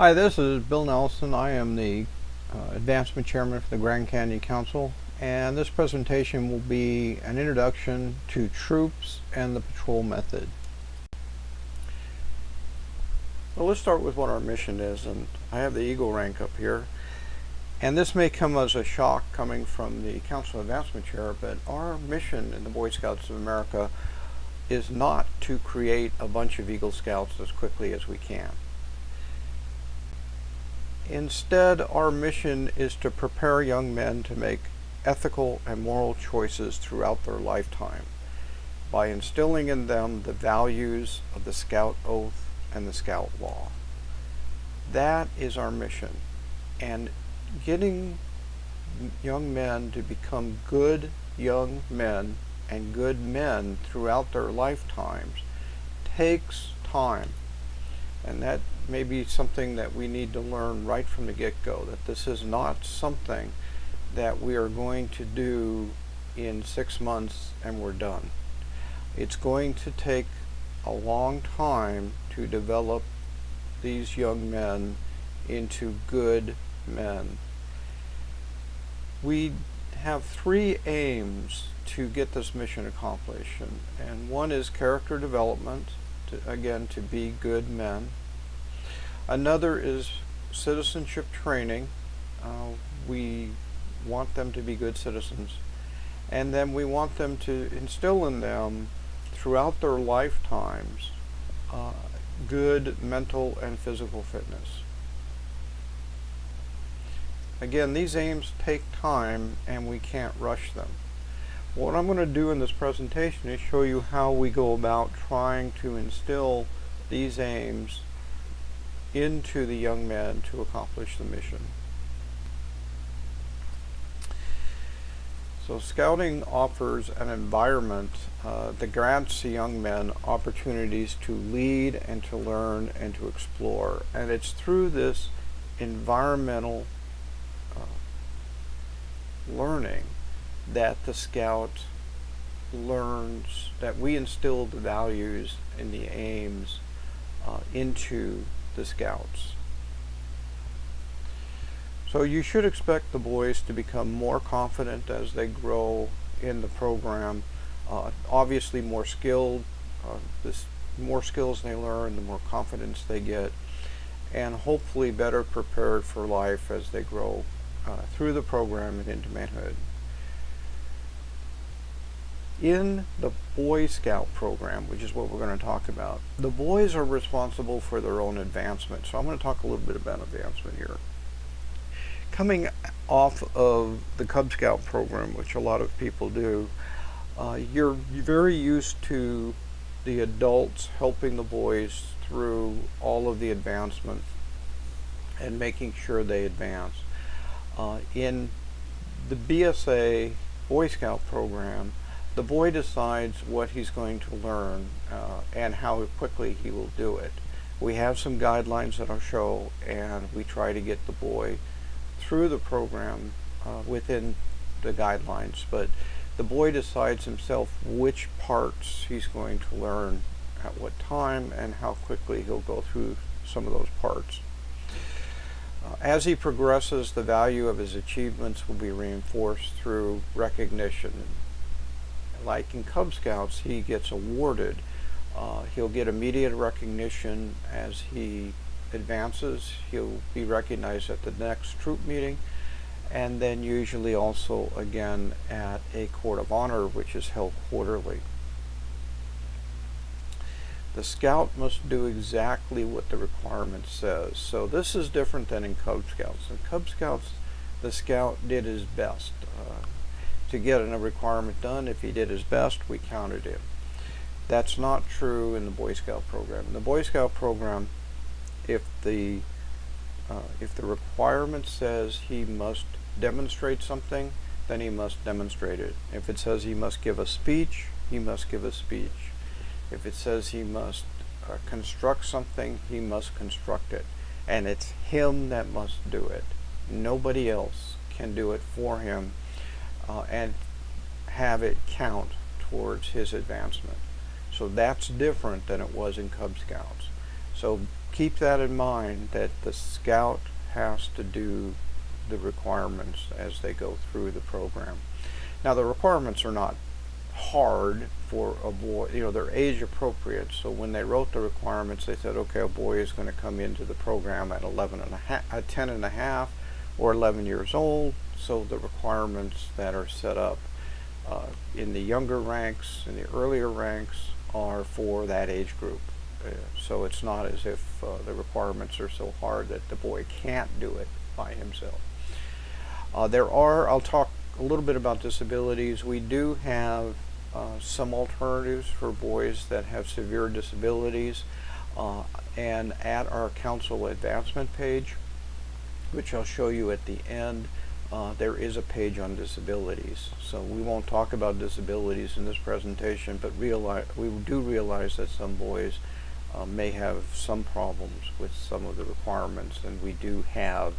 Hi, this is Bill Nelson. I am the Advancement Chairman for the Grand Canyon Council, and this presentation will be an introduction to troops and the patrol method. Well, let's start with what our mission is, and I have the Eagle rank up here. And this may come as a shock coming from the Council Advancement Chair, but our mission in the Boy Scouts of America is not to create a bunch of Eagle Scouts as quickly as we can. Instead, our mission is to prepare young men to make ethical and moral choices throughout their lifetime by instilling in them the values of the Scout Oath and the Scout Law. That is our mission. And getting young men to become good young men and good men throughout their lifetimes takes time. And that may be something that we need to learn right from the get-go, that this is not something that we are going to do in 6 months and we're done. It's going to take a long time to develop these young men into good men. We have 3 aims to get this mission accomplished, and one is character development, to be good men. Another is citizenship training. We want them to be good citizens, and then we want them to instill in them throughout their lifetimes good mental and physical fitness. Again, these aims take time and we can't rush them. What I'm going to do in this presentation is show you how we go about trying to instill these aims into the young men to accomplish the mission. So Scouting offers an environment that grants the young men opportunities to lead and to learn and to explore. And it's through this environmental learning that the Scout learns, that we instill the values and the aims into the Scouts. So you should expect the boys to become more confident as they grow in the program. Obviously more skilled. The more skills they learn, the more confidence they get, and hopefully better prepared for life as they grow through the program and into manhood. In the Boy Scout program, which is what we're going to talk about, the boys are responsible for their own advancement. So I'm going to talk a little bit about advancement here. Coming off of the Cub Scout program, which a lot of people do, you're very used to the adults helping the boys through all of the advancement and making sure they advance. In the BSA Boy Scout program, the boy decides what he's going to learn and how quickly he will do it. We have some guidelines that I'll show, and we try to get the boy through the program within the guidelines, but the boy decides himself which parts he's going to learn at what time and how quickly he'll go through some of those parts. As he progresses, the value of his achievements will be reinforced through recognition. Like in Cub Scouts, he gets awarded. He'll get immediate recognition as he advances. He'll be recognized at the next troop meeting, and then usually also again at a court of honor, which is held quarterly. The Scout must do exactly what the requirement says. So this is different than in Cub Scouts. In Cub Scouts, the Scout did his best to get a requirement done. If he did his best, we counted him. That's not true in the Boy Scout program. In the Boy Scout program, if the requirement says he must demonstrate something, then he must demonstrate it. If it says he must give a speech, he must give a speech. If it says he must construct something, he must construct it. And it's him that must do it. Nobody else can do it for him and have it count towards his advancement. So that's different than it was in Cub Scouts. So keep that in mind, that the scout has to do the requirements as they go through the program. Now, the requirements are not hard for a boy, they're age appropriate. So when they wrote the requirements, they said, okay, a boy is going to come into the program at 10 and a half or 11 years old. So the requirements that are set up in the younger ranks, in the earlier ranks, are for that age group. So it's not as if the requirements are so hard that the boy can't do it by himself. I'll talk a little bit about disabilities. We do have some alternatives for boys that have severe disabilities, and at our council advancement page, which I'll show you at the end, there is a page on disabilities. So we won't talk about disabilities in this presentation, but we do realize that some boys may have some problems with some of the requirements, and we do have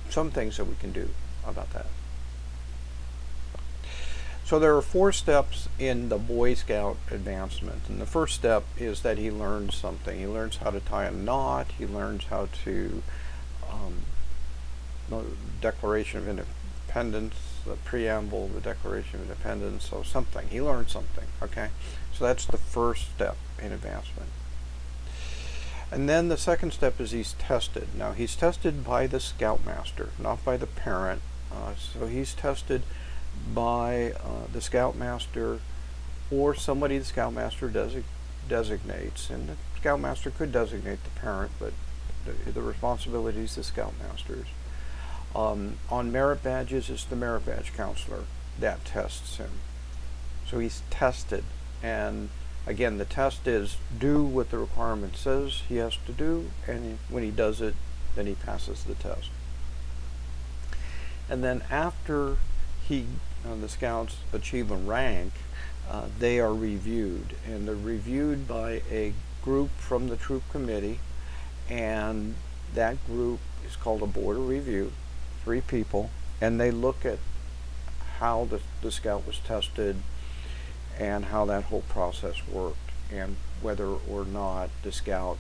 some things that we can do about that. So there are 4 steps in the Boy Scout advancement, and the first step is that he learns something. He learns how to tie a knot. He learns how to Declaration of Independence, the preamble, the Declaration of Independence, so something. He learned something, okay? So that's the first step in advancement. And then the second step is he's tested. Now, he's tested by the Scoutmaster, not by the parent. So he's tested by the Scoutmaster or somebody the Scoutmaster designates. And the Scoutmaster could designate the parent, but the responsibility is the Scoutmaster's. On merit badges, it's the merit badge counselor that tests him. So he's tested, and again, the test is do what the requirement says he has to do, and when he does it, then he passes the test. And then after the scouts achieve a rank, they are reviewed, and they're reviewed by a group from the troop committee, and that group is called a board of review, 3 people, and they look at how the scout was tested and how that whole process worked, and whether or not the scout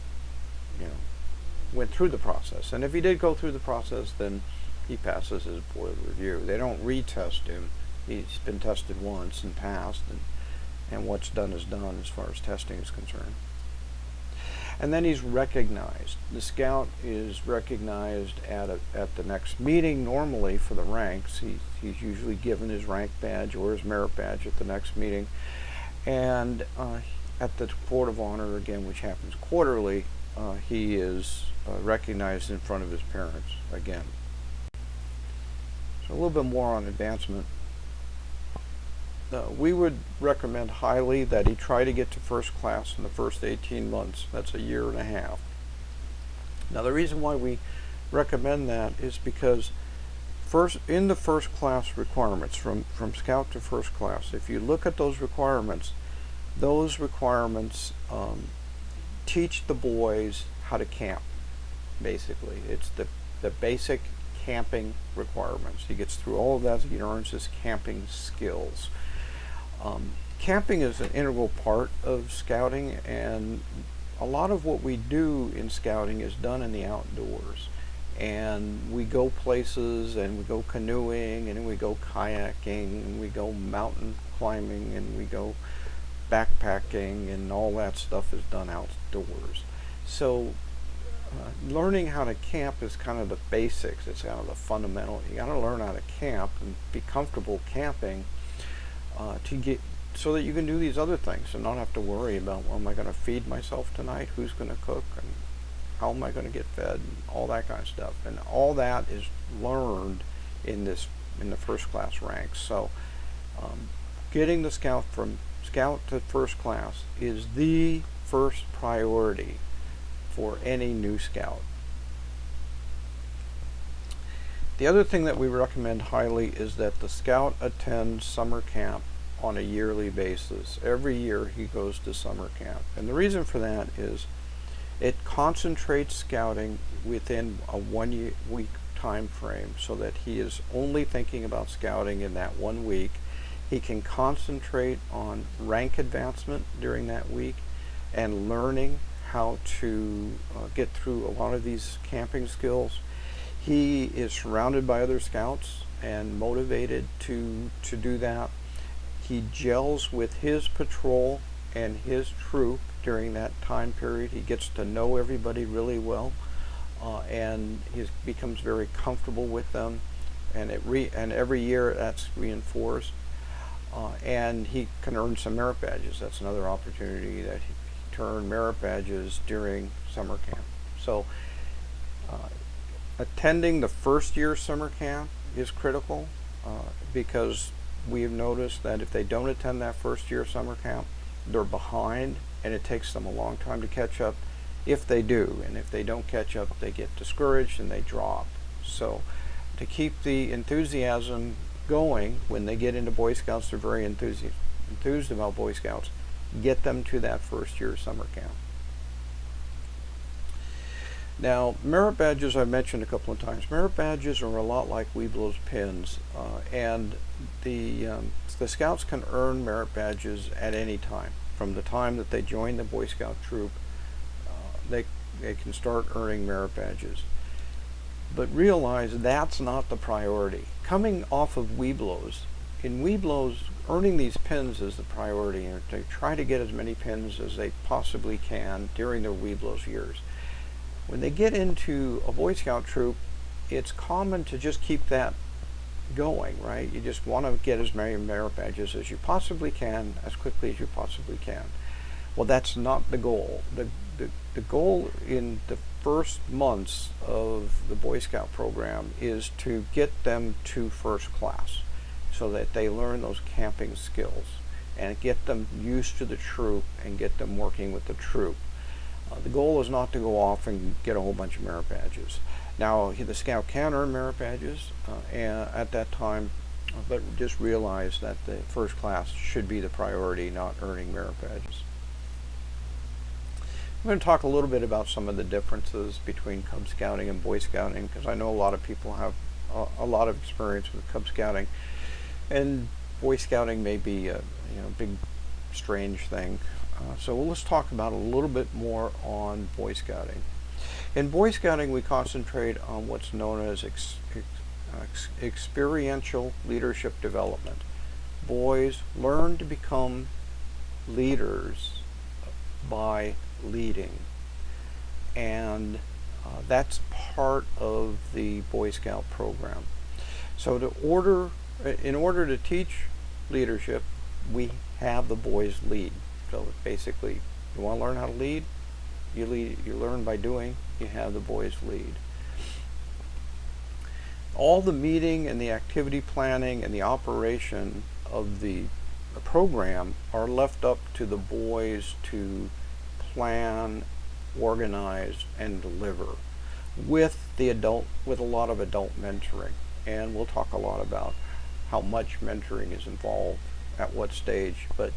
went through the process. And if he did go through the process, then he passes his board of review. They don't retest him. He's been tested once and passed, and what's done is done as far as testing is concerned. And then he's recognized. The scout is recognized at the next meeting normally for the ranks. He's usually given his rank badge or his merit badge at the next meeting. And at the Court of Honor, again, which happens quarterly, he is recognized in front of his parents again. So a little bit more on advancement. We would recommend highly that he try to get to first class in the first 18 months. That's a year and a half. Now, the reason why we recommend that is because in the first class requirements, from scout to first class, if you look at those requirements teach the boys how to camp, basically. It's the basic camping requirements. He gets through all of that, he earns his camping skills. Camping is an integral part of scouting, and a lot of what we do in scouting is done in the outdoors. And we go places, and we go canoeing, and we go kayaking, and we go mountain climbing, and we go backpacking, and all that stuff is done outdoors. So learning how to camp is kind of the basics. It's kind of the fundamental. You got to learn how to camp and be comfortable camping so that you can do these other things and not have to worry about, well, am I going to feed myself tonight? Who's going to cook? And how am I going to get fed? And all that kind of stuff. And all that is learned in the first class ranks. So getting the scout from scout to first class is the first priority for any new scout. The other thing that we recommend highly is that the scout attends summer camp on a yearly basis. Every year he goes to summer camp. And the reason for that is it concentrates scouting within a 1 week time frame, so that he is only thinking about scouting in that 1 week. He can concentrate on rank advancement during that week and learning how to get through a lot of these camping skills. He is surrounded by other scouts and motivated to do that. He gels with his patrol and his troop during that time period. He gets to know everybody really well, and he becomes very comfortable with them. And every year that's reinforced, and he can earn some merit badges. That's another opportunity that he to earn merit badges during summer camp. So attending the first year summer camp is critical, because we have noticed that if they don't attend that first year summer camp, they're behind, and it takes them a long time to catch up if they do. And if they don't catch up, they get discouraged and they drop. So to keep the enthusiasm going when they get into Boy Scouts, they're very enthused about Boy Scouts. Get them to that first year summer camp. Now, merit badges I've mentioned a couple of times. Merit badges are a lot like Webelos pins, and the Scouts can earn merit badges at any time. From the time that they join the Boy Scout troop, they can start earning merit badges. But realize that's not the priority. Coming off of Webelos, in Webelos, earning these pins is the priority, and they try to get as many pins as they possibly can during their Webelos years. When they get into a Boy Scout troop, it's common to just keep that going, right? You just want to get as many merit badges as you possibly can, as quickly as you possibly can. Well, that's not the goal. The goal in the first months of the Boy Scout program is to get them to first class, so that they learn those camping skills and get them used to the troop and get them working with the troop. The goal is not to go off and get a whole bunch of merit badges. Now, the Scout can earn merit badges at that time, but just realize that the first class should be the priority, not earning merit badges. I'm going to talk a little bit about some of the differences between Cub Scouting and Boy Scouting, because I know a lot of people have a lot of experience with Cub Scouting, and Boy Scouting may be a big strange thing. So let's talk about a little bit more on Boy Scouting. In Boy Scouting, we concentrate on what's known as experiential leadership development. Boys learn to become leaders by leading, and that's part of the Boy Scout program. So in order to teach leadership, we have the boys lead. So basically, you want to learn how to lead, you learn by doing, you have the boys lead. All the meeting and the activity planning and the operation of the program are left up to the boys to plan, organize, and deliver with a lot of adult mentoring. And we'll talk a lot about how much mentoring is involved at what stage, but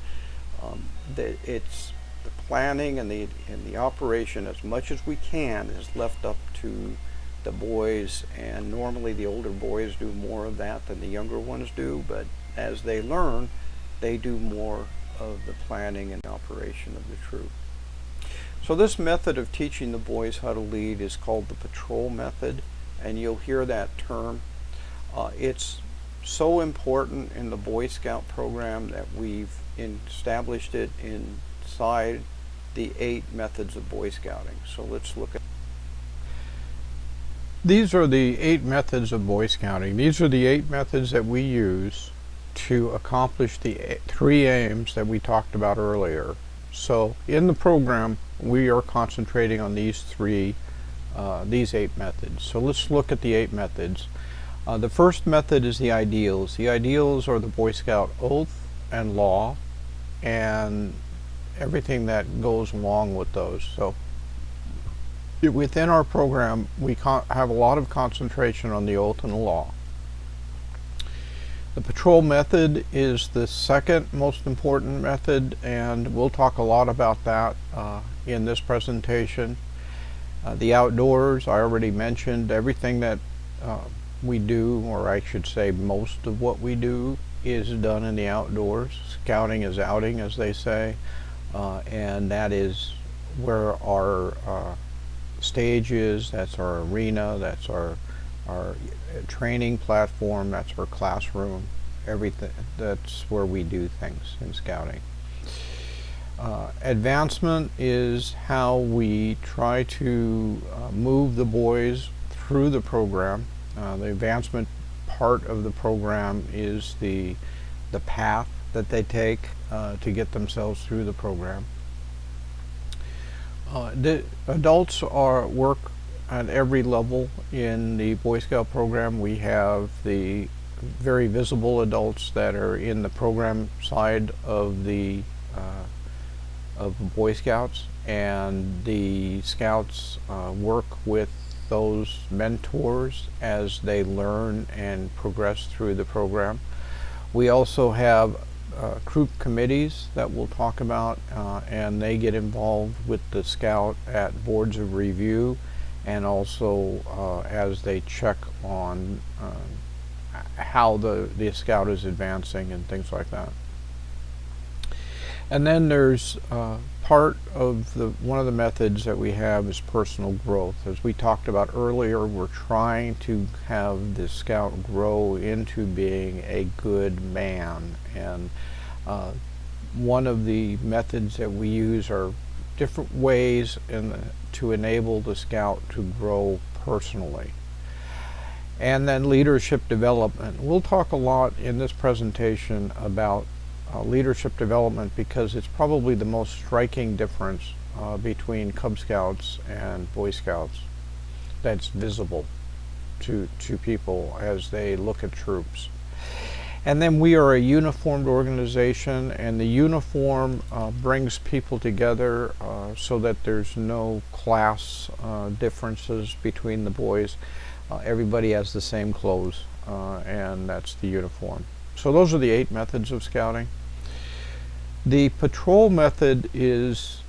it's the planning and the operation, as much as we can, is left up to the boys, and normally the older boys do more of that than the younger ones do, but as they learn, they do more of the planning and operation of the troop. So this method of teaching the boys how to lead is called the patrol method, and you'll hear that term. It's so important in the Boy Scout program that we've established it inside the 8 methods of Boy Scouting. So let's look at. These are the 8 methods of Boy Scouting. These are the 8 methods that we use to accomplish the 3 aims that we talked about earlier. So in the program, we are concentrating on these 8 methods. So let's look at the 8 methods. The first method is the ideals. The ideals are the Boy Scout oath and law and everything that goes along with those. So within our program, we have a lot of concentration on the oath and the law. The patrol method is the second most important method, and we'll talk a lot about that in this presentation. The outdoors, I already mentioned. Everything that we do, or I should say most of what we do, is done in the outdoors. Scouting is outing, as they say, and that is where our stage is. That's our arena. That's our training platform. That's our classroom. Everything. That's where we do things in scouting. Advancement is how we try to move the boys through the program. The advancement part of the program is the path that they take to get themselves through the program. The adults work at every level in the Boy Scout program. We have the very visible adults that are in the program side of the Boy Scouts, and the Scouts work with those mentors as they learn and progress through the program. We also have troop committees that we'll talk about, and they get involved with the Scout at boards of review, and also as they check on how the Scout is advancing and things like that. And then there's part of one of the methods that we have is personal growth. As we talked about earlier, we're trying to have the Scout grow into being a good man. And one of the methods that we use are different ways to enable the Scout to grow personally. And then leadership development. We'll talk a lot in this presentation about leadership development because it's probably the most striking difference between Cub Scouts and Boy Scouts that's visible to people as they look at troops. And then we are a uniformed organization, and the uniform brings people together so that there's no class differences between the boys. Everybody has the same clothes, and that's the uniform. So those are the 8 methods of scouting. The patrol method is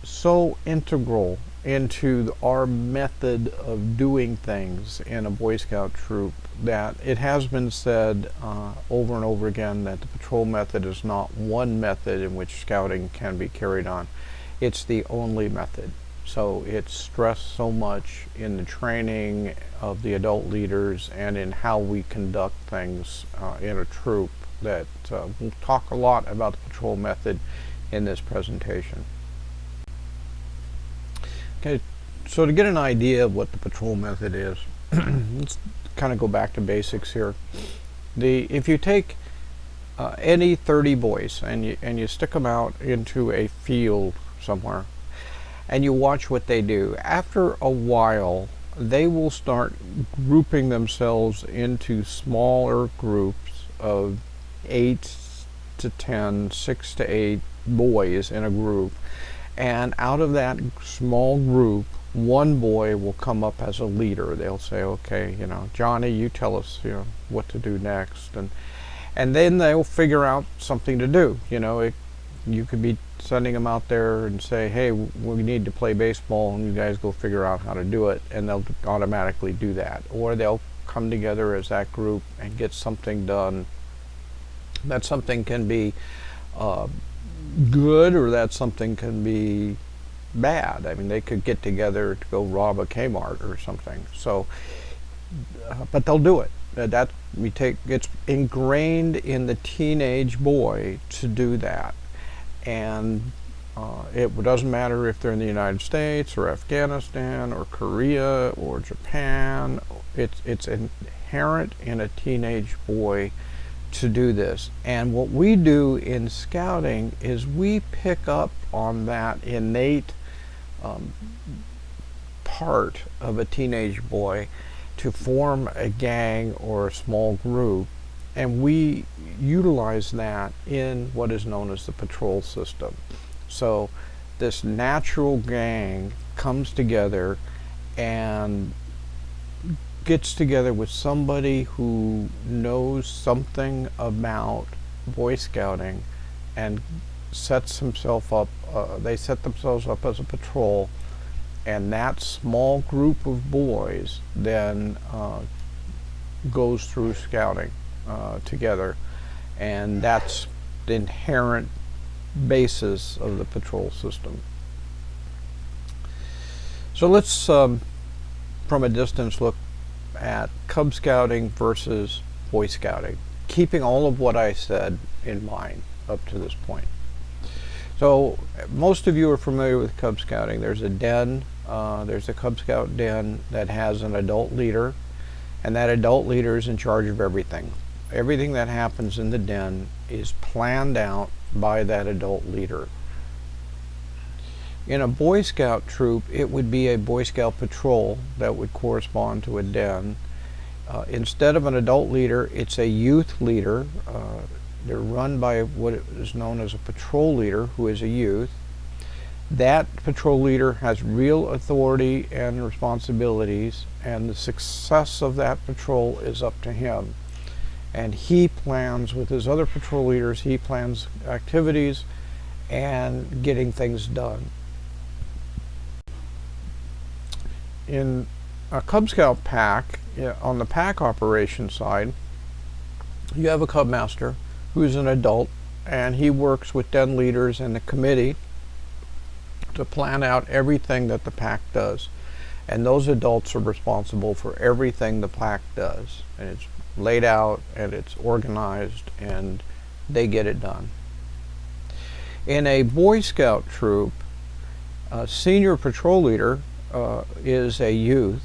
so integral into our method of doing things in a Boy Scout troop that it has been said over and over again that the patrol method is not one method in which scouting can be carried on. It's the only method. So it's stressed so much in the training of the adult leaders and in how we conduct things in a troop that we'll talk a lot about the patrol method in this presentation. Okay, so to get an idea of what the patrol method is, let's kind of go back to basics here. If you take any 30 boys and you stick them out into a field somewhere and you watch what they do, after a while they will start grouping themselves into smaller groups of 8 to 10, 6 to 8 boys in a group, and out of that small group one boy will come up as a leader. They'll say, okay, Johnny, you tell us what to do next, and then they'll figure out something to do. You could be sending them out there and say, hey, we need to play baseball, and you guys go figure out how to do it, and they'll automatically do that. Or they'll come together as that group and get something done. That something can be good, or that something can be bad. I mean, they could get together to go rob a Kmart or something. So, but they'll do it. It's ingrained in the teenage boy to do that. And it doesn't matter if they're in the United States or Afghanistan or Korea or Japan. It's inherent in a teenage boy to do this. And what we do in scouting is we pick up on that innate part of a teenage boy to form a gang or a small group, and we utilize that in what is known as the patrol system. So this natural gang comes together and gets together with somebody who knows something about Boy Scouting and sets himself up. They set themselves up as a patrol, and that small group of boys then goes through scouting together, and that's the inherent basis of the patrol system. So let's, from a distance, look at Cub Scouting versus Boy Scouting, keeping all of what I said in mind up to this point. So most of you are familiar with Cub Scouting. There's a den, there's a Cub Scout den that has an adult leader, and that adult leader is in charge of everything. Everything that happens in the den is planned out by that adult leader. In a Boy Scout troop, it would be a Boy Scout patrol that would correspond to a den. Instead of an adult leader, it's a youth leader. They're run by what is known as a patrol leader, who is a youth. That patrol leader has real authority and responsibilities, and the success of that patrol is up to him. And he plans with his other patrol leaders, he plans activities and getting things done. In a Cub Scout pack, on the pack operation side, you have a Cub Master who's an adult, and he works with den leaders and the committee to plan out everything that the pack does. And those adults are responsible for everything the pack does. And it's laid out and it's organized and they get it done. In a Boy Scout troop, a senior patrol leader is a youth,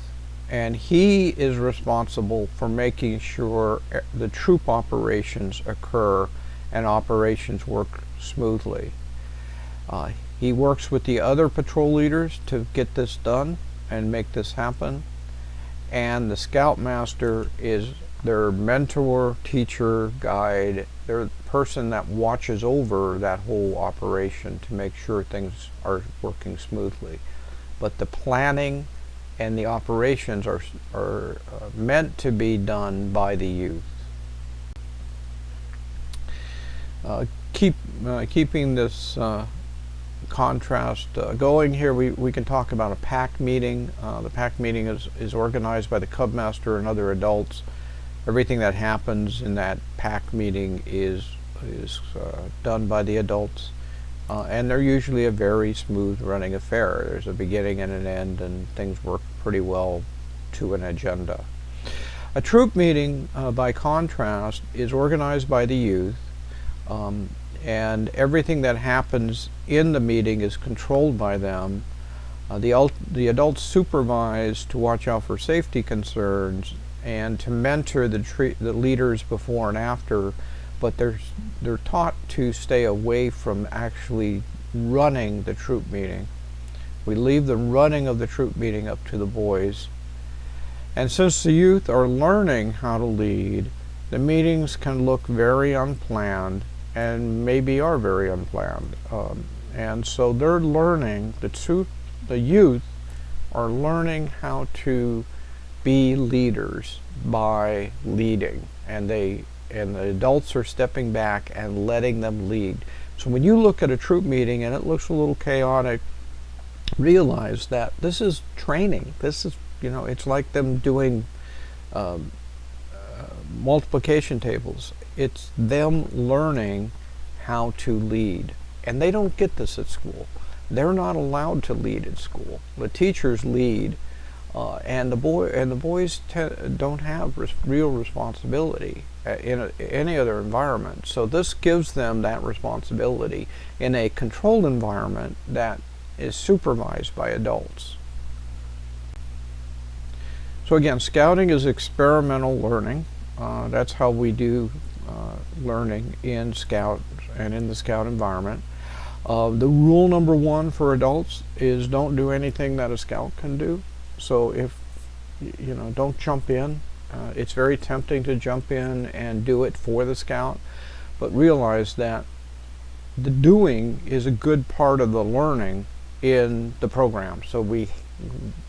and he is responsible for making sure the troop operations occur and operations work smoothly. He works with the other patrol leaders to get this done and make this happen, and the Scoutmaster is their mentor, teacher, guide. They're the person that watches over that whole operation to make sure things are working smoothly. But the planning and the operations are meant to be done by the youth. Keeping this contrast going here, we can talk about a pack meeting. The pack meeting is organized by the Cub Master and other adults. Everything that happens in that pack meeting is done by the adults. And they're usually a very smooth running affair. There's a beginning and an end, and things work pretty well to an agenda. A troop meeting, by contrast, is organized by the youth, and everything that happens in the meeting is controlled by them. The adults supervise to watch out for safety concerns and to mentor the leaders before and after, but they're taught to stay away from actually running the troop meeting. We leave the running of the troop meeting up to the boys. And since the youth are learning how to lead, the meetings can look very unplanned and maybe are very unplanned. And so they're learning, the youth are learning how to be leaders by leading, and the adults are stepping back and letting them lead. So when you look at a troop meeting and it looks a little chaotic, realize that this is training. This is, it's like them doing multiplication tables. It's them learning how to lead. And they don't get this at school. They're not allowed to lead at school. The teachers lead, and the boys don't have real responsibility in any other environment. So this gives them that responsibility in a controlled environment that is supervised by adults. So again, scouting is experimental learning. That's how we do learning in Scout and in the Scout environment. The rule number one for adults is don't do anything that a Scout can do. So if, don't jump in. It's very tempting to jump in and do it for the Scout, but realize that the doing is a good part of the learning in the program. So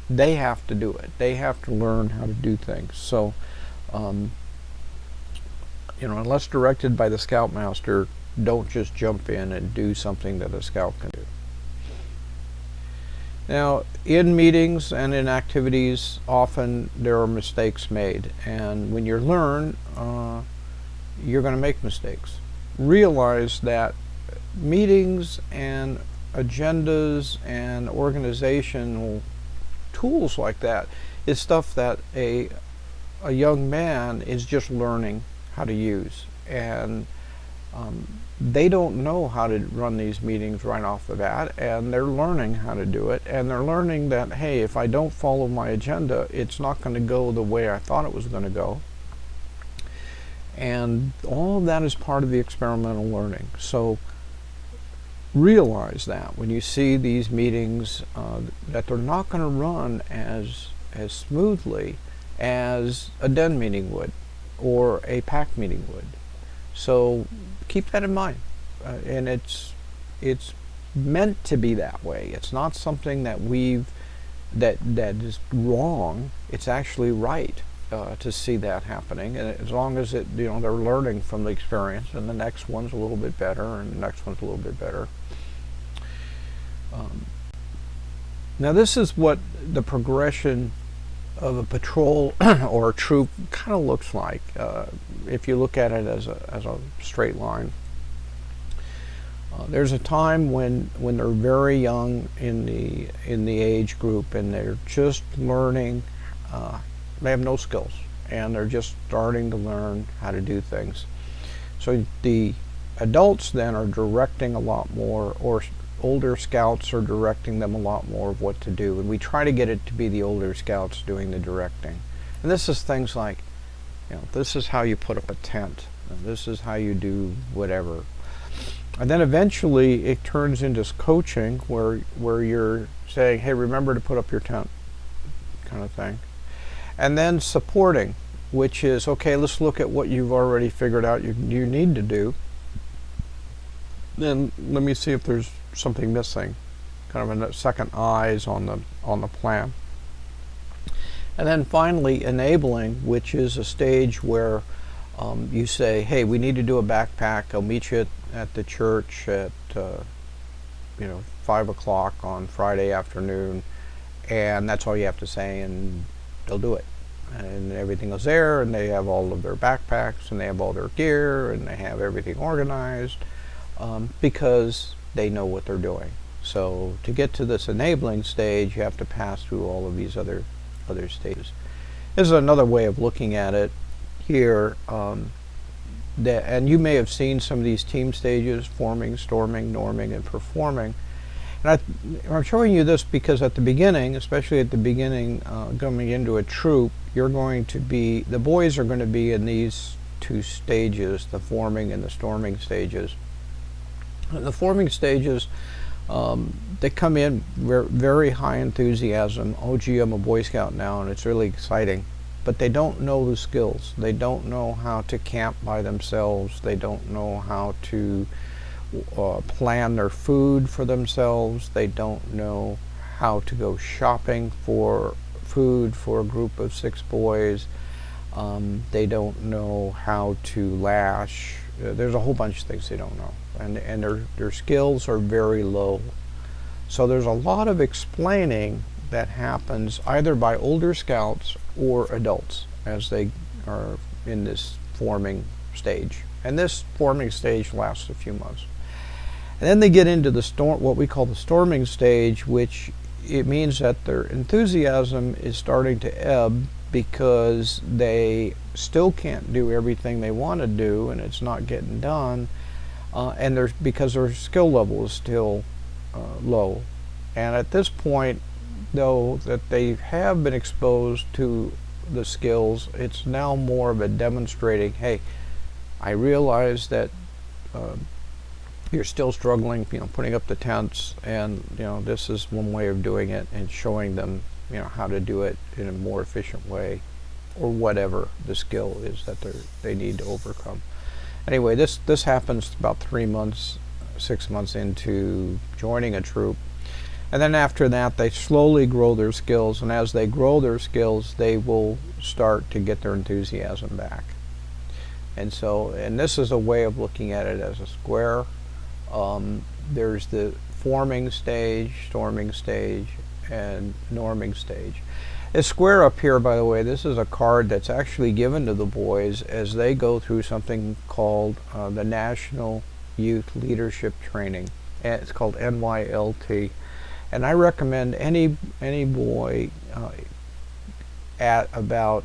they have to do it. They have to learn how to do things. So, unless directed by the Scoutmaster, don't just jump in and do something that a Scout can do. Now, in meetings and in activities, often there are mistakes made, and when you learn, you're going to make mistakes. Realize that meetings and agendas and organizational tools like that is stuff that a young man is just learning how to use, and they don't know how to run these meetings right off the bat, and they're learning how to do it, and they're learning that, hey, if I don't follow my agenda, it's not going to go the way I thought it was going to go. And all of that is part of the experimental learning. So realize that when you see these meetings, that they're not going to run as smoothly as a den meeting would or a pack meeting would. So keep that in mind, and it's meant to be that way. It's not something that that is wrong. It's actually right to see that happening, and as long as they're learning from the experience, and the next one's a little bit better, and the next one's a little bit better. Now this is what the progression of a patrol or a troop kind of looks like, if you look at it as a straight line. There's a time when they're very young in the age group, and they're just learning. They have no skills, and they're just starting to learn how to do things. So the adults then are directing a lot more, or older scouts are directing them a lot more of what to do, and we try to get it to be the older scouts doing the directing. And this is things like, this is how you put up a tent, and this is how you do whatever. And then eventually it turns into coaching, where you're saying, hey, remember to put up your tent, kind of thing. And then supporting, which is, okay, let's look at what you've already figured out you need to do. Then let me see if there's something missing, kind of a second eyes on the plan. And then finally enabling, which is a stage where you say, hey, we need to do a backpack. I'll meet you at the church at 5 o'clock on Friday afternoon, and that's all you have to say, and they'll do it. And everything is there, and they have all of their backpacks, and they have all their gear, and they have everything organized, because they know what they're doing. So to get to this enabling stage, you have to pass through all of these other stages. This is another way of looking at it here, and you may have seen some of these team stages: forming, storming, norming, and performing. And I'm showing you this because at the beginning, especially at the beginning, coming into a troop, the boys are going to be in these two stages, the forming and the storming stages. The forming stages, they come in very high enthusiasm. Oh gee, I'm a Boy Scout now, and it's really exciting. But they don't know the skills. They don't know how to camp by themselves. They don't know how to plan their food for themselves. They don't know how to go shopping for food for a group of 6 boys. They don't know how to lash. There's a whole bunch of things they don't know, and their skills are very low. So there's a lot of explaining that happens either by older scouts or adults as they are in this forming stage. And this forming stage lasts a few months. And then they get into what we call the storming stage, which it means that their enthusiasm is starting to ebb because they still can't do everything they want to do, and it's not getting done, and because their skill level is still low. And at this point, though, that they have been exposed to the skills, it's now more of a demonstrating, hey, I realize that you're still struggling, putting up the tents, and this is one way of doing it, and showing them how to do it in a more efficient way, or whatever the skill is that they need to overcome. Anyway, this happens about 3 months, 6 months into joining a troop. And then after that, they slowly grow their skills, and as they grow their skills, they will start to get their enthusiasm back. And this is a way of looking at it as a square. There's the forming stage, storming stage, and norming stage. This square up here, by the way, this is a card that's actually given to the boys as they go through something called the National Youth Leadership Training. And it's called NYLT. And I recommend any boy at about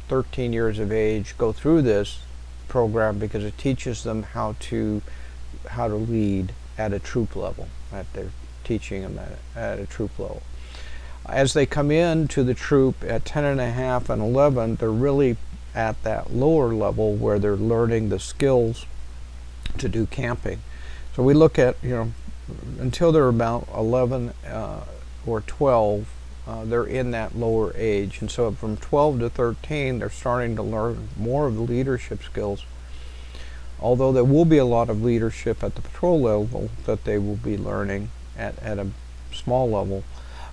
13 years of age go through this program, because it teaches them how to lead at a troop level. That they're teaching them at a troop level. As they come into the troop at 10 and a half and 11, they're really at that lower level where they're learning the skills to do camping. So we look at, until they're about 11 or 12, they're in that lower age. And so from 12 to 13, they're starting to learn more of the leadership skills. Although there will be a lot of leadership at the patrol level that they will be learning at a small level.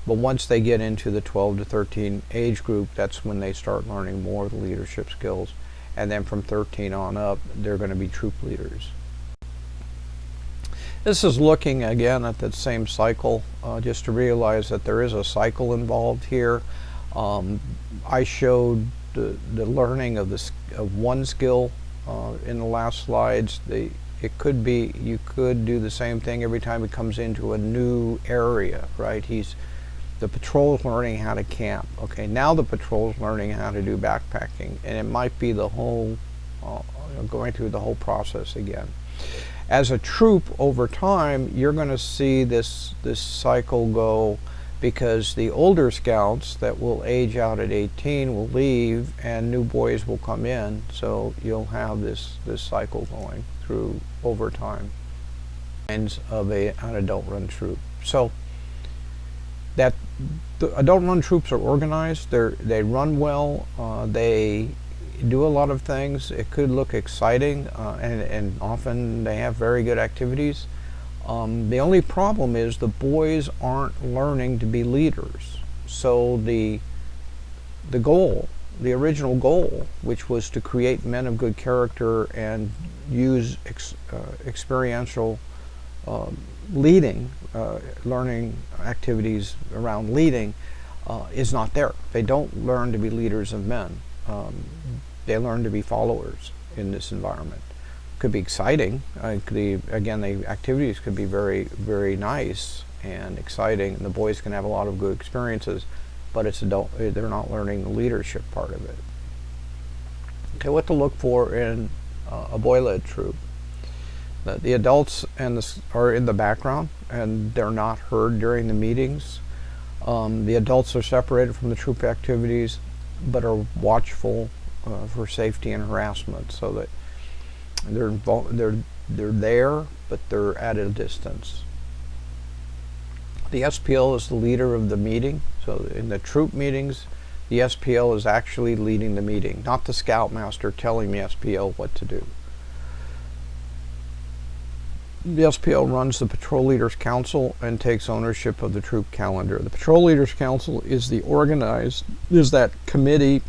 But once they get into the 12 to 13 age group, that's when they start learning more of the leadership skills. And then from 13 on up, they're going to be troop leaders. This is looking again at that same cycle, just to realize that there is a cycle involved here. I showed the learning of one skill in the last slides. It could be, you could do the same thing every time he comes into a new area, right? The patrol's learning how to camp. Okay, now the patrol's learning how to do backpacking, and it might be the whole, going through the whole process again. As a troop, over time, you're going to see this cycle go, because the older scouts that will age out at 18 will leave and new boys will come in. So you'll have this cycle going through over time. Kinds of an adult run troop. So that the adult run troops are organized. They run well. They do a lot of things. It could look exciting, and often they have very good activities. The only problem is the boys aren't learning to be leaders. So the original goal, which was to create men of good character and use experiential leading, learning activities around leading, is not there. They don't learn to be leaders of men. They learn to be followers in this environment. Could be exciting. Again, the activities could be very, very nice and exciting, and the boys can have a lot of good experiences, but they're not learning the leadership part of it. Okay, what to look for in a boy-led troop. The adults are in the background, and they're not heard during the meetings. The adults are separated from the troop activities, but are watchful for safety and harassment, so that they're there, but they're at a distance. The SPL is the leader of the meeting. So in the troop meetings, the SPL is actually leading the meeting, not the Scoutmaster telling the SPL what to do. The SPL runs the Patrol Leaders Council and takes ownership of the troop calendar. The Patrol Leaders Council is that committee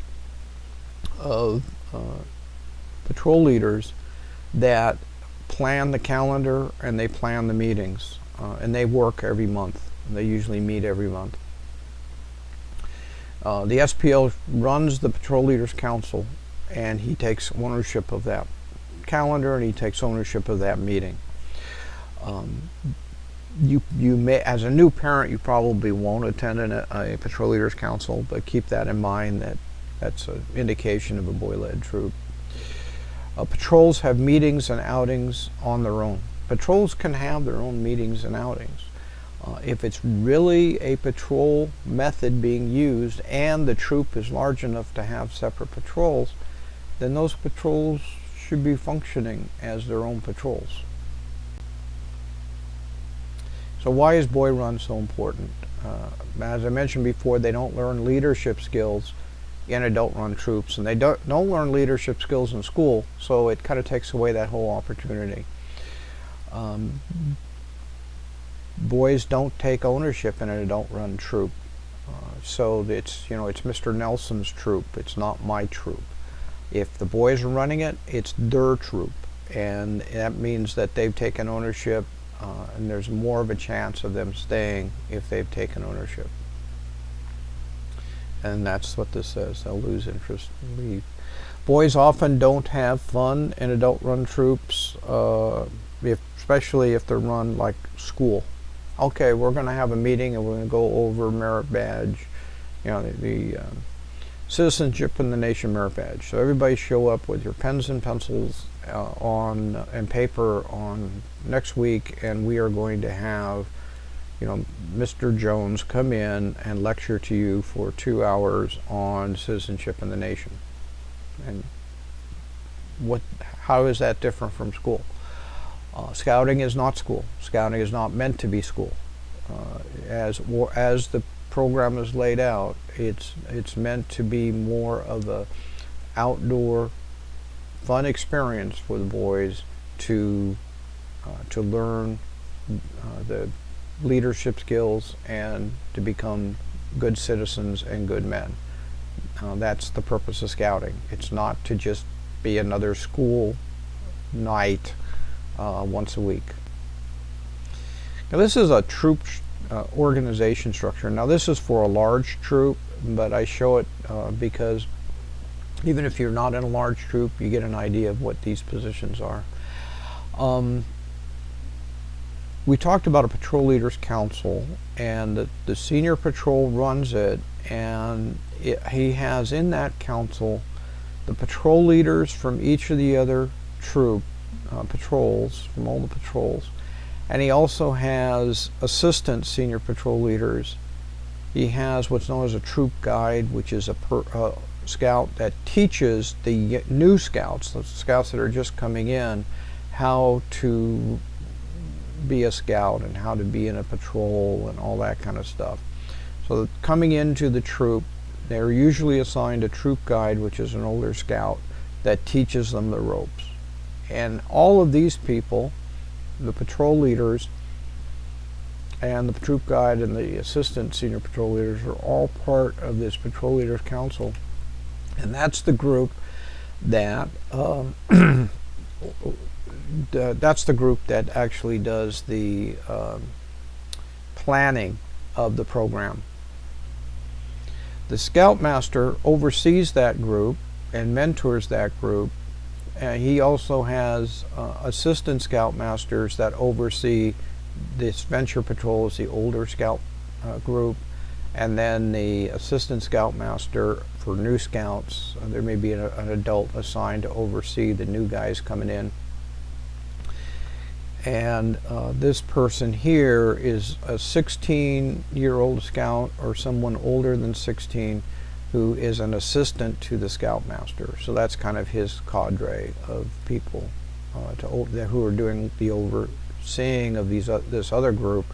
of patrol leaders that plan the calendar, and they plan the meetings, and they work every month. They usually meet every month. The SPL runs the Patrol Leaders Council, and he takes ownership of that calendar, and he takes ownership of that meeting. You may, as a new parent, you probably won't attend a Patrol Leaders Council, but keep that in mind, that's an indication of a boy-led troop. Patrols have meetings and outings on their own. Patrols can have their own meetings and outings. If it's really a patrol method being used and the troop is large enough to have separate patrols, then those patrols should be functioning as their own patrols. So why is boy run so important? As I mentioned before, they don't learn leadership skills in adult run troops, and they don't learn leadership skills in school, so it kind of takes away that whole opportunity. Boys don't take ownership in an adult run troop, so it's Mr. Nelson's troop, it's not my troop. If the boys are running it, it's their troop, and that means that they've taken ownership, and there's more of a chance of them staying if they've taken ownership. And that's what this says. They'll lose interest and leave. Boys often don't have fun in adult run troops, especially if they're run like school. okay, we're going to have a meeting and we're going to go over merit badge, the citizenship in the nation merit badge. So everybody show up with your pens and pencils and paper on next week, and we are going to have Mr. Jones come in and lecture to you for 2 hours on citizenship in the nation. And how is that different from school? Scouting is not school. Scouting is not meant to be school. As the program is laid out, it's meant to be more of a outdoor fun experience for the boys to learn the leadership skills and to become good citizens and good men. That's the purpose of scouting. It's not to just be another school night once a week. Now this is a troop organization structure. Now this is for a large troop, but I show it because even if you're not in a large troop, you get an idea of what these positions are. We talked about a patrol leaders council, and the senior patrol runs it, and he has in that council the patrol leaders from each of the other troop patrols, from all the patrols, and he also has assistant senior patrol leaders. He has what's known as a troop guide, which is a scout that teaches the new scouts, the scouts that are just coming in, how to be a scout and how to be in a patrol and all that kind of stuff. So coming into the troop, they're usually assigned a troop guide, which is an older scout that teaches them the ropes. And all of these people, the patrol leaders and the troop guide and the assistant senior patrol leaders, are all part of this patrol leaders council, and that's the group that that's the group that actually does the planning of the program. The Scoutmaster oversees that group and mentors that group. He also has assistant Scoutmasters that oversee this venture patrols, the older scout group, and then the assistant Scoutmaster for new scouts. There may be an adult assigned to oversee the new guys coming in. And this person here is a 16-year-old scout or someone older than 16 who is an assistant to the Scoutmaster. So that's kind of his cadre of people who are doing the overseeing of this other group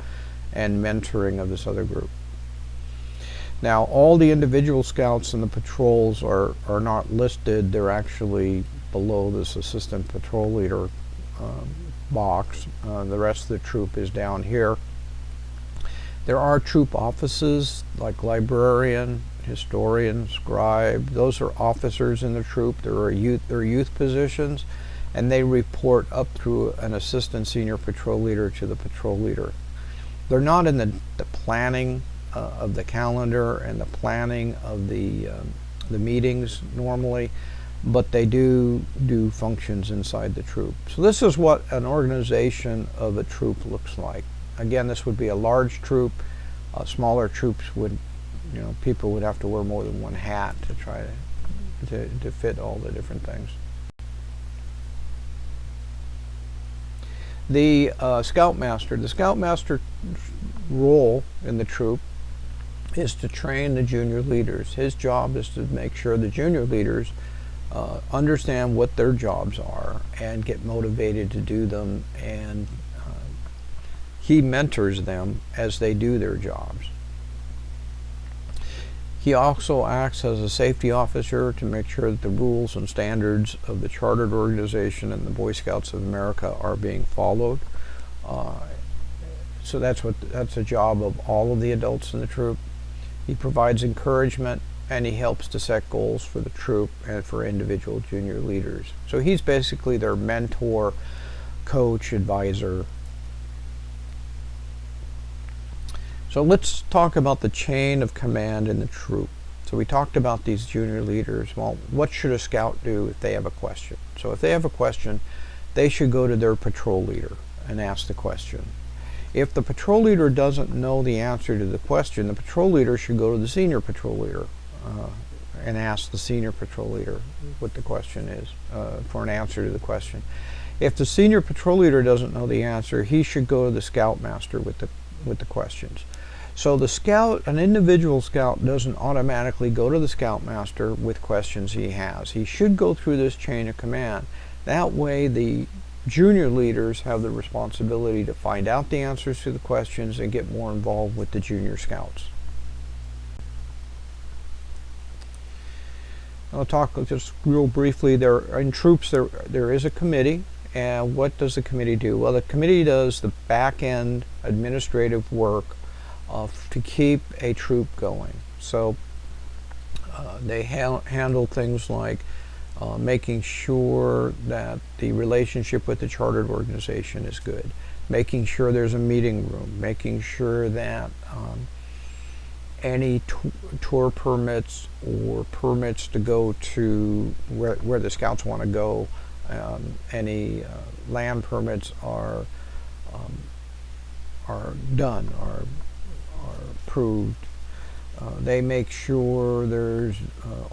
and mentoring of this other group. Now, all the individual scouts in the patrols are not listed. They're actually below this assistant patrol leader box. The rest of the troop is down here. There are troop offices like librarian, historian, scribe. Those are officers in the troop. There are youth positions, and they report up through an assistant senior patrol leader to the patrol leader. They're not in the planning of the calendar and the planning of the meetings normally, but they do functions inside the troop. So this is what an organization of a troop looks like. Again, this would be a large troop. Smaller troops would, people would have to wear more than one hat to try to fit all the different things. The Scoutmaster role in the troop is to train the junior leaders. His job is to make sure the junior leaders understand what their jobs are and get motivated to do them, and he mentors them as they do their jobs. He also acts as a safety officer to make sure that the rules and standards of the chartered organization and the Boy Scouts of America are being followed. So that's a job of all of the adults in the troop. He provides encouragement, and he helps to set goals for the troop and for individual junior leaders. So he's basically their mentor, coach, advisor. So let's talk about the chain of command in the troop. So we talked about these junior leaders. Well, what should a scout do if they have a question? So if they have a question, they should go to their patrol leader and ask the question. If the patrol leader doesn't know the answer to the question, the patrol leader should go to the senior patrol leader and ask the senior patrol leader what the question is for an answer to the question. If the senior patrol leader doesn't know the answer, he should go to the scoutmaster with the questions. So the scout, an individual scout, doesn't automatically go to the scoutmaster with questions he has. He should go through this chain of command. That way the junior leaders have the responsibility to find out the answers to the questions and get more involved with the junior scouts. I'll talk just real briefly. In troops, there is a committee. And what does the committee do? Well, the committee does the back-end administrative work to keep a troop going. So they handle things like making sure that the relationship with the chartered organization is good, making sure there's a meeting room, making sure that any tour permits or permits to go to where the scouts want to go, any land permits are done, are approved. They make sure there's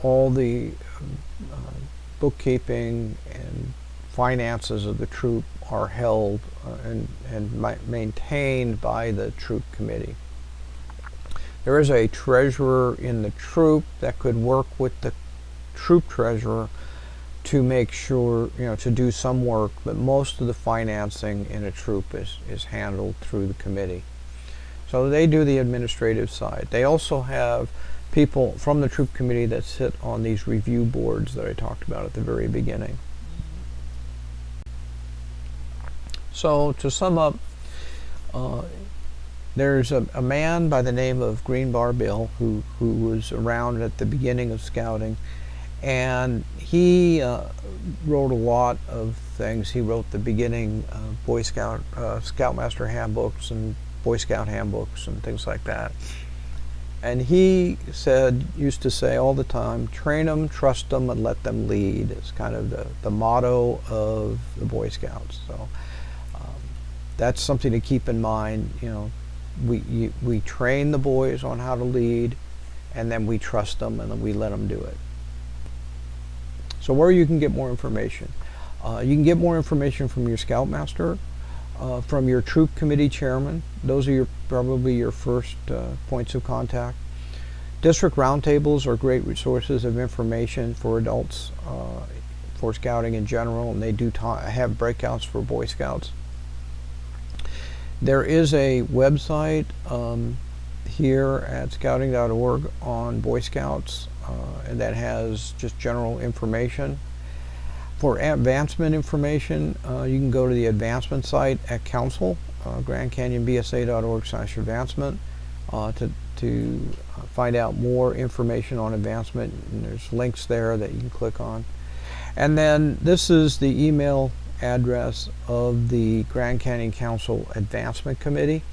all the bookkeeping and finances of the troop are held and maintained by the troop committee. There is a treasurer in the troop that could work with the troop treasurer to make sure, to do some work, but most of the financing in a troop is handled through the committee. So they do the administrative side. They also have people from the troop committee that sit on these review boards that I talked about at the very beginning. So to sum up, there's a man by the name of Greenbar Bill who was around at the beginning of scouting, and he wrote a lot of things. He wrote the beginning Boy Scout, Scoutmaster handbooks and Boy Scout handbooks and things like that. And he used to say all the time, train them, trust them, and let them lead. It's kind of the motto of the Boy Scouts. So that's something to keep in mind. We train the boys on how to lead, and then we trust them, and then we let them do it. So where you can get more information? You can get more information from your Scoutmaster, from your troop committee chairman. Those are probably your first points of contact. District roundtables are great resources of information for adults, for scouting in general, and they do have breakouts for Boy Scouts. There is a website here at scouting.org on Boy Scouts, and that has just general information. For advancement information, you can go to the advancement site at Council, GrandCanyonBSA.org/advancement, to find out more information on advancement. And there's links there that you can click on. And then this is the email address of the Grand Canyon Council Advancement Committee.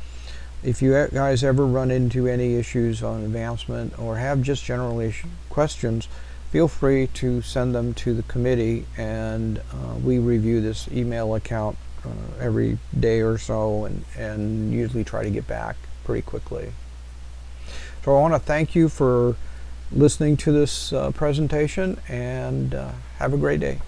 If you guys ever run into any issues on advancement or have just general questions, feel free to send them to the committee, and we review this email account every day or so, and usually try to get back pretty quickly. So I want to thank you for listening to this presentation, and have a great day.